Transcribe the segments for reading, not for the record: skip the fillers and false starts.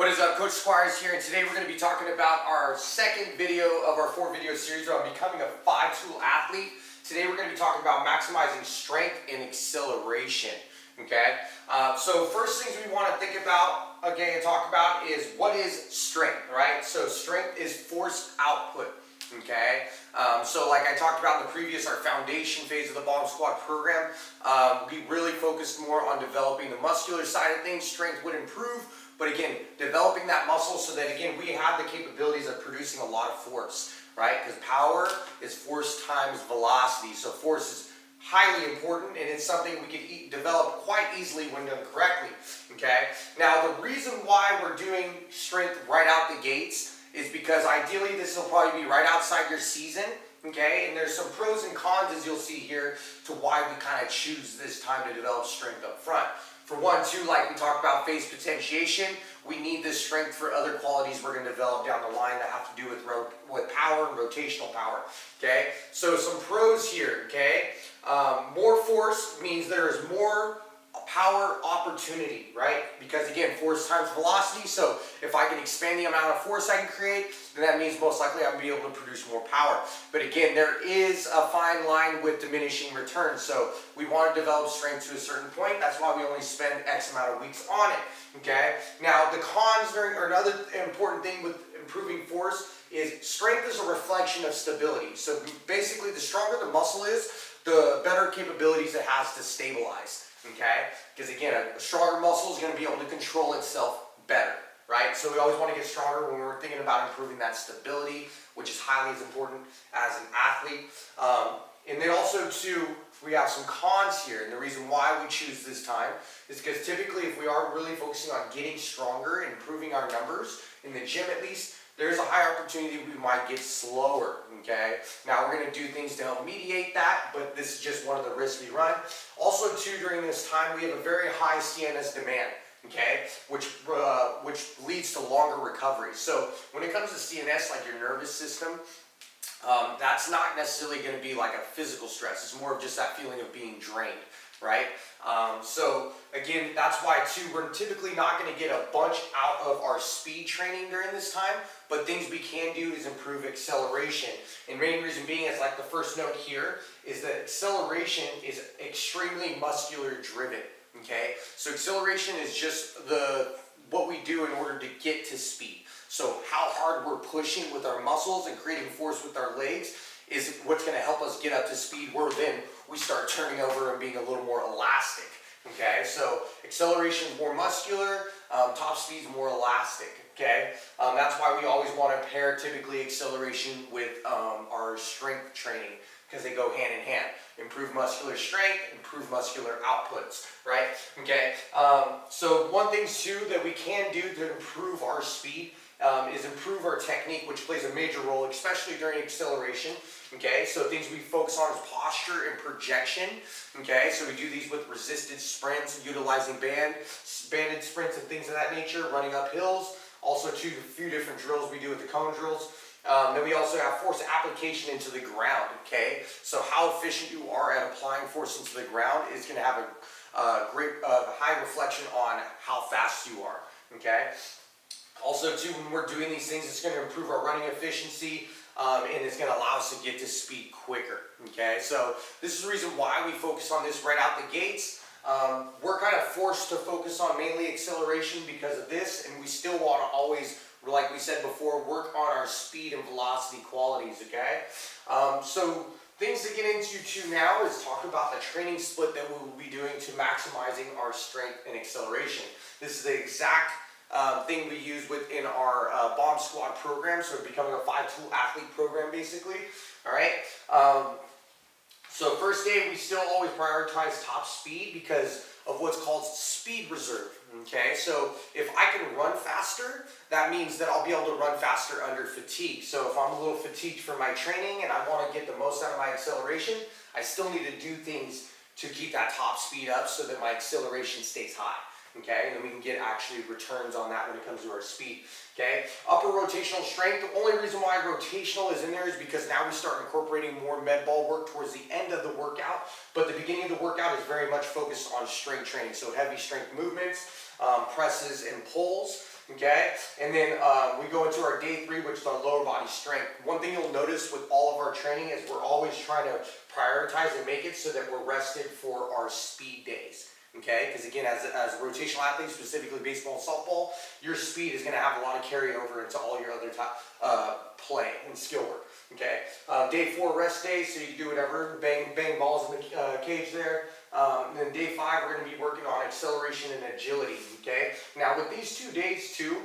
What is up, Coach Squires here, and today we're going to be talking about our second video of our 4-video series on becoming a 5-tool athlete. Today we're going to be talking about maximizing strength and acceleration. Okay, so first things we want to think about, okay, and talk about is what is strength, right? So strength is force output. Okay, so like I talked about in the previous, our foundation phase of the Bomb Squad program, we really focused more on developing the muscular side of things. Strength would improve, but again, developing that muscle so that again, we have the capabilities of producing a lot of force, right? Because power is force times velocity. So force is highly important, and it's something we can develop quite easily when done correctly, okay? Now, the reason why we're doing strength right out the gates is because ideally this will probably be right outside your season, okay? And there's some pros and cons, as you'll see here, to why we kind of choose this time to develop strength up front. For one, too, like we talked about phase potentiation, we need this strength for other qualities we're going to develop down the line that have to do with power and rotational power, okay? So some pros here, okay? More force means there is more power opportunity, right? Because again, force times velocity, so if I can expand the amount of force I can create, then that means most likely I'm going to be able to produce more power. But again, there is a fine line with diminishing returns, so we want to develop strength to a certain point. That's why we only spend X amount of weeks on it, okay? Now, the cons or another important thing with improving force is strength is a reflection of stability. So basically, the stronger the muscle is, the better capabilities it has to stabilize. Okay? Because again, a stronger muscle is going to be able to control itself better, right? So we always want to get stronger when we're thinking about improving that stability, which is highly as important as an athlete. And then also too, we have some cons here, and the reason why we choose this time is because typically if we are really focusing on getting stronger, improving our numbers, in the gym at least, there's a high opportunity we might get slower, okay? Now we're going to do things to help mediate that, but this is just one of the risks we run. Also too, during this time, we have a very high CNS demand, okay? Which leads to longer recovery. So when it comes to CNS, like your nervous system, that's not necessarily going to be like a physical stress. It's more of just that feeling of being drained, right? So again, that's why too, we're typically not going to get a bunch out of our speed training during this time, but things we can do is improve acceleration. And main reason being is like the first note here is that acceleration is extremely muscular driven, okay? So acceleration is just what we do in order to get to speed. So how hard we're pushing with our muscles and creating force with our legs is what's going to help us get up to speed where then we start turning over and being a little more elastic, okay? So acceleration is more muscular, top speed is more elastic, okay? That's why we always want to pair typically acceleration with our strength training, because they go hand in hand. Improve muscular strength, improve muscular outputs, right? Okay, so one thing too that we can do to improve our speed is improve our technique, which plays a major role, especially during acceleration. Okay, so things we focus on is posture and projection. Okay, so we do these with resisted sprints, utilizing banded sprints and things of that nature, running up hills. Also, too, a few different drills we do with the cone drills. Then we also have force application into the ground. Okay, so how efficient you are at applying force into the ground is going to have a great high reflection on how fast you are. Okay. Also, too, when we're doing these things, it's going to improve our running efficiency, and it's going to allow us to get to speed quicker, okay? So this is the reason why we focus on this right out the gates. We're kind of forced to focus on mainly acceleration because of this, and we still want to always, like we said before, work on our speed and velocity qualities, okay? So things to get into too now is talk about the training split that we will be doing to maximizing our strength and acceleration. This is the exact thing we use within our Bomb Squad program, so becoming a 5-tool athlete program basically, all right? So first day, we still always prioritize top speed because of what's called speed reserve, okay? So if I can run faster, that means that I'll be able to run faster under fatigue. So if I'm a little fatigued from my training and I want to get the most out of my acceleration, I still need to do things to keep that top speed up so that my acceleration stays high. Okay, and then we can get actually returns on that when it comes to our speed. Okay, upper rotational strength. The only reason why rotational is in there is because now we start incorporating more med ball work towards the end of the workout, but the beginning of the workout is very much focused on strength training. So heavy strength movements, presses and pulls. okay? And then we go into our day 3, which is our lower body strength. One thing you'll notice with all of our training is we're always trying to prioritize and make it so that we're rested for our speed days. Okay, because again, as a rotational athlete, specifically baseball and softball, your speed is going to have a lot of carryover into all your other play and skill work. Okay, day 4 rest day, so you can do whatever, bang balls in the cage there. And then day 5, we're going to be working on acceleration and agility. Okay, now with these 2 days too,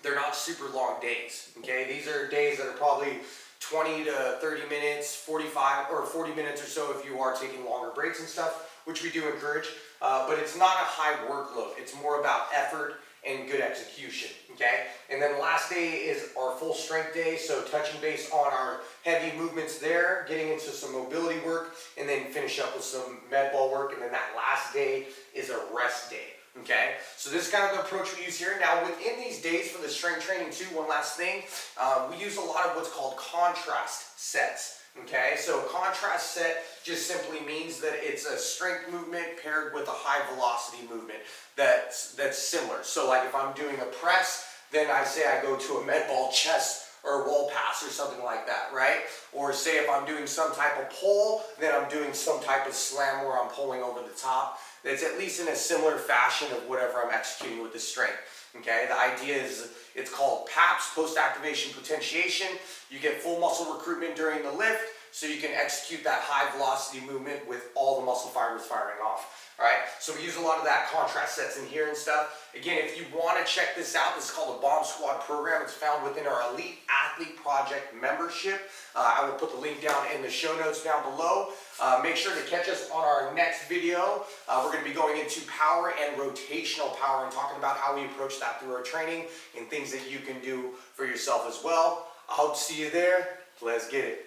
they're not super long days. Okay, these are days that are probably 20 to 30 minutes, 45 or 40 minutes or so if you are taking longer breaks and stuff, which we do encourage. But it's not a high workload. It's more about effort and good execution, okay? And then the last day is our full strength day, so touching base on our heavy movements there, getting into some mobility work, and then finish up with some med ball work, and then that last day is a rest day, okay? So this is kind of the approach we use here. Now within these days for the strength training too, one last thing, we use a lot of what's called contrast sets. Okay, so contrast set just simply means that it's a strength movement paired with a high velocity movement that's similar. So like if I'm doing a press, then I say I go to a med ball chest or a wall pass or something like that, right? Or say if I'm doing some type of pull, then I'm doing some type of slam where I'm pulling over the top. That's at least in a similar fashion of whatever I'm executing with the strength. Okay, the idea is it's called PAPS, post-activation potentiation. You get full muscle recruitment during the lift, so you can execute that high velocity movement with all the muscle fibers firing off. All right, so we use a lot of that contrast sets in here and stuff. Again, if you want to check this out, this is called the Bomb Squad program. It's found within our Elite Athlete Project membership. I will put the link down in the show notes down below. Make sure to catch us on our next video. We're going to be going into power and rotational power and talking about how we approach that through our training and things that you can do for yourself as well. I hope to see you there. Let's get it.